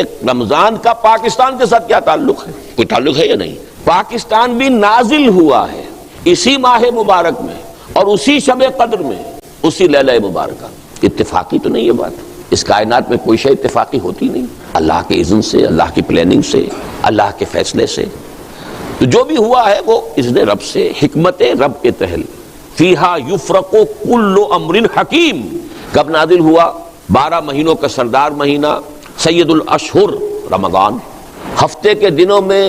کہ رمضان کا پاکستان کے ساتھ کیا تعلق ہے؟ کوئی تعلق ہے یا نہیں؟ پاکستان بھی نازل ہوا ہے اسی ماہ مبارک میں اور اسی شب قدر میں، اسی لیلہ مبارکہ۔ اتفاقی تو نہیں یہ بات، اس کائنات میں کوئی شے اتفاقی ہوتی نہیں، اللہ کے اذن سے، اللہ کی پلاننگ سے، اللہ کے فیصلے سے۔ تو جو بھی ہوا ہے وہ اذن رب سے، حکمت رب کے تحت۔ فیہا یفرق کل امر حکیم کب نازل ہوا؟ 12 مہینوں کا سردار مہینہ، سید الاشہر رمضان، ہفتے کے دنوں میں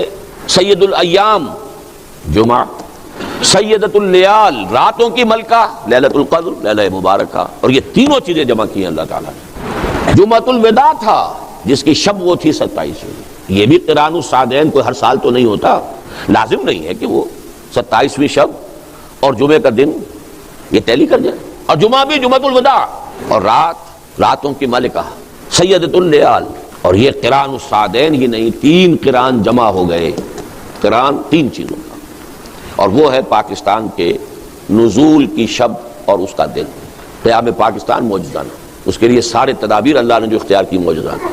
سید الایام جمعہ، سیدۃ اللیال راتوں کی ملکہ لیلۃ القدر لیلہ مبارکہ، اور یہ تینوں چیزیں جمع کی ہیں اللہ تعالیٰ نے۔ جمعۃ الوداع تھا جس کی شب وہ تھی 27ویں، یہ بھی قران الصادین کوئی ہر سال تو نہیں ہوتا، لازم نہیں ہے کہ وہ 27ویں شب اور جمعے کا دن یہ ٹیلی کر جائے، اور جمعہ بھی جمعۃ الوداع، اور راتوں کی ملکہ سیدۃ اللیال، اور یہ قران الصادین ہی نہیں، 3 قران جمع ہو گئے، قران 3 چیزوں کا، اور وہ ہے پاکستان کے نزول کی شب اور اس کا دن، قیام پاکستان معجزانہ۔ اس کے لیے سارے تدابیر اللہ نے جو اختیار کی معجزانہ،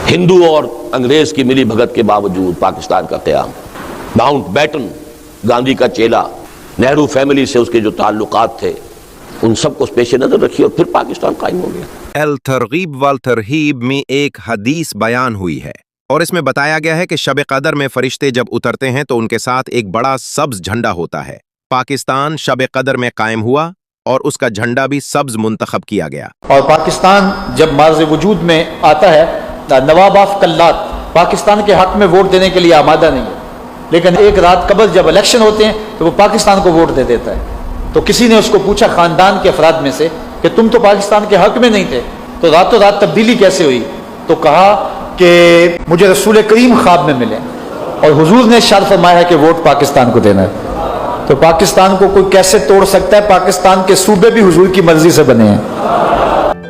ہندو اور انگریز کی ملی بھگت کے باوجود پاکستان کا قیام، ماؤنٹ بیٹن گاندھی کا چیلا، نہرو فیملی سے اس کے جو تعلقات تھے ان سب کو پیش نظر رکھی اور پھر پاکستان قائم ہو گیا۔ الترغیب والترہیب میں ایک حدیث بیان ہوئی ہے اور اس میں بتایا گیا ہے کہ شب قدر میں فرشتے جب اترتے ہیں تو ان کے ساتھ ایک بڑا سبز جھنڈا ہوتا ہے۔ پاکستان شب قدر میں قائم ہوا اور اس کا جھنڈا بھی سبز منتخب کیا گیا۔ اور پاکستان جب مارز وجود میں آتا ہے، نواب آف کلات پاکستان کے حق میں ووٹ دینے کے لیے آمادہ نہیں ہے، لیکن ایک رات قبل جب الیکشن ہوتے ہیں تو وہ پاکستان کو ووٹ دے دیتا ہے۔ تو کسی نے اس کو پوچھا خاندان کے افراد میں سے کہ تم تو پاکستان کے حق میں نہیں تھے، تو راتوں رات تبدیلی کیسے ہوئی؟ تو کہا کہ مجھے رسول کریم خواب میں ملے اور حضور نے ارشاد فرمایا ہے کہ ووٹ پاکستان کو دینا ہے۔ تو پاکستان کو کوئی کیسے توڑ سکتا ہے؟ پاکستان کے صوبے بھی حضور کی مرضی سے بنے ہیں۔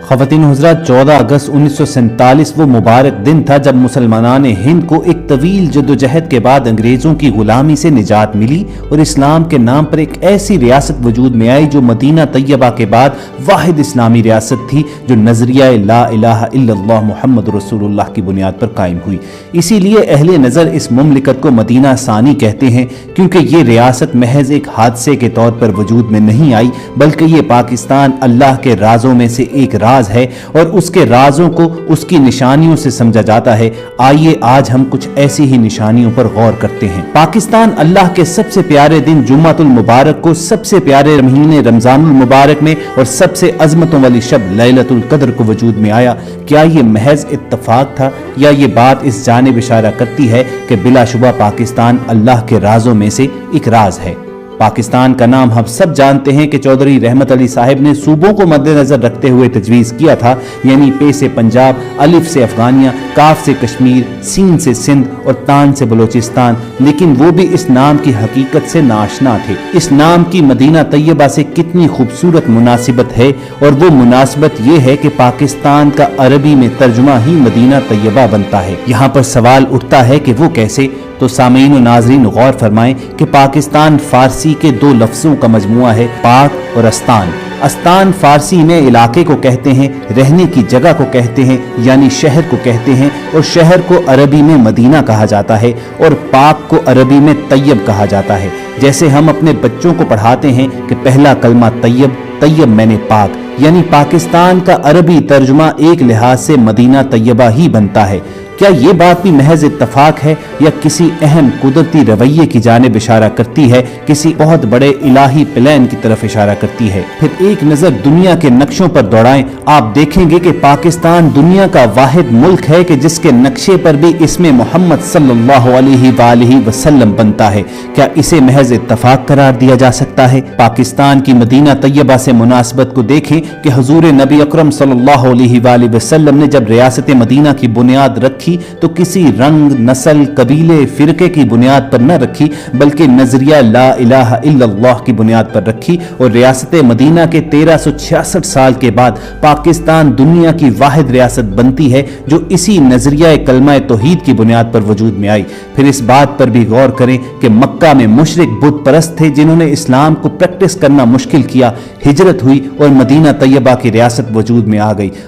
خواتین حضرات، 14 اگست 1947 وہ مبارک دن تھا جب مسلمانان ہند کو ایک طویل جدوجہد کے بعد انگریزوں کی غلامی سے نجات ملی اور اسلام کے نام پر ایک ایسی ریاست وجود میں آئی جو مدینہ طیبہ کے بعد واحد اسلامی ریاست تھی جو نظریہ لا الہ الا اللہ محمد رسول اللہ کی بنیاد پر قائم ہوئی۔ اسی لیے اہل نظر اس مملکت کو مدینہ ثانی کہتے ہیں، کیونکہ یہ ریاست محض ایک حادثے کے طور پر وجود میں نہیں آئی، بلکہ یہ پاکستان اللہ کے رازوں میں سے ایک راز ہے اور اس کے رازوں کو اس کی نشانیوں سے سمجھا جاتا ہے۔ آئیے آج ہم کچھ ایسی ہی نشانیوں پر غور کرتے ہیں۔ پاکستان اللہ کے سب سے پیارے دن جمعۃ المبارک کو، سب سے پیارے مہینے رمضان المبارک میں اور سب سے عظمتوں والی شب لیلۃ القدر کو وجود میں آیا۔ کیا یہ محض اتفاق تھا یا یہ بات اس جانب اشارہ کرتی ہے کہ بلا شبہ پاکستان اللہ کے رازوں میں سے ایک راز ہے؟ پاکستان کا نام ہم سب جانتے ہیں کہ چودھری رحمت علی صاحب نے صوبوں کو مد نظر رکھتے ہوئے تجویز کیا تھا، یعنی پے سے پنجاب، الف سے افغانیہ، کاف سے کشمیر، سین سے سندھ اور تان سے بلوچستان، لیکن وہ بھی اس نام کی حقیقت سے ناآشنا تھے۔ اس نام کی مدینہ طیبہ سے کتنی خوبصورت مناسبت ہے، اور وہ مناسبت یہ ہے کہ پاکستان کا عربی میں ترجمہ ہی مدینہ طیبہ بنتا ہے۔ یہاں پر سوال اٹھتا ہے کہ وہ کیسے؟ تو سامعین و ناظرین غور فرمائیں کہ پاکستان فارسی کے 2 لفظوں کا مجموعہ ہے، پاک اور استان۔ استان فارسی میں علاقے کو کہتے ہیں، رہنے کی جگہ کو کہتے ہیں، یعنی شہر کو کہتے ہیں، اور شہر کو عربی میں مدینہ کہا جاتا ہے اور پاک کو عربی میں طیب کہا جاتا ہے۔ جیسے ہم اپنے بچوں کو پڑھاتے ہیں کہ پہلا کلمہ طیب، طیب میں نے پاک، یعنی پاکستان کا عربی ترجمہ ایک لحاظ سے مدینہ طیبہ ہی بنتا ہے۔ کیا یہ بات بھی محض اتفاق ہے یا کسی اہم قدرتی رویے کی جانب اشارہ کرتی ہے، کسی بہت بڑے الہی پلان کی طرف اشارہ کرتی ہے؟ پھر ایک نظر دنیا کے نقشوں پر دوڑائیں، آپ دیکھیں گے کہ پاکستان دنیا کا واحد ملک ہے کہ جس کے نقشے پر بھی اسم محمد صلی اللہ علیہ وآلہ وسلم بنتا ہے۔ کیا اسے محض اتفاق قرار دیا جا سکتا ہے؟ پاکستان کی مدینہ طیبہ سے مناسبت کو دیکھیں کہ حضور نبی اکرم صلی اللہ علیہ وآلہ وسلم نے جب ریاست مدینہ کی بنیاد رکھی تو کسی رنگ، نسل، قبیلے، فرقے کی بنیاد پر نہ رکھی، بلکہ نظریہ لا الہ الا اللہ کی بنیاد پر رکھی، اور ریاست مدینہ کے 1366 سال کے بعد پاکستان دنیا کی واحد ریاست بنتی ہے جو اسی نظریہ کلمہ توحید کی بنیاد پر وجود میں آئی۔ پھر اس بات پر بھی غور کریں کہ مکہ میں مشرک بت پرست تھے جنہوں نے اسلام کو پریکٹس کرنا مشکل کیا، ہجرت ہوئی اور مدینہ طیبہ کی ریاست وجود میں آ گئی۔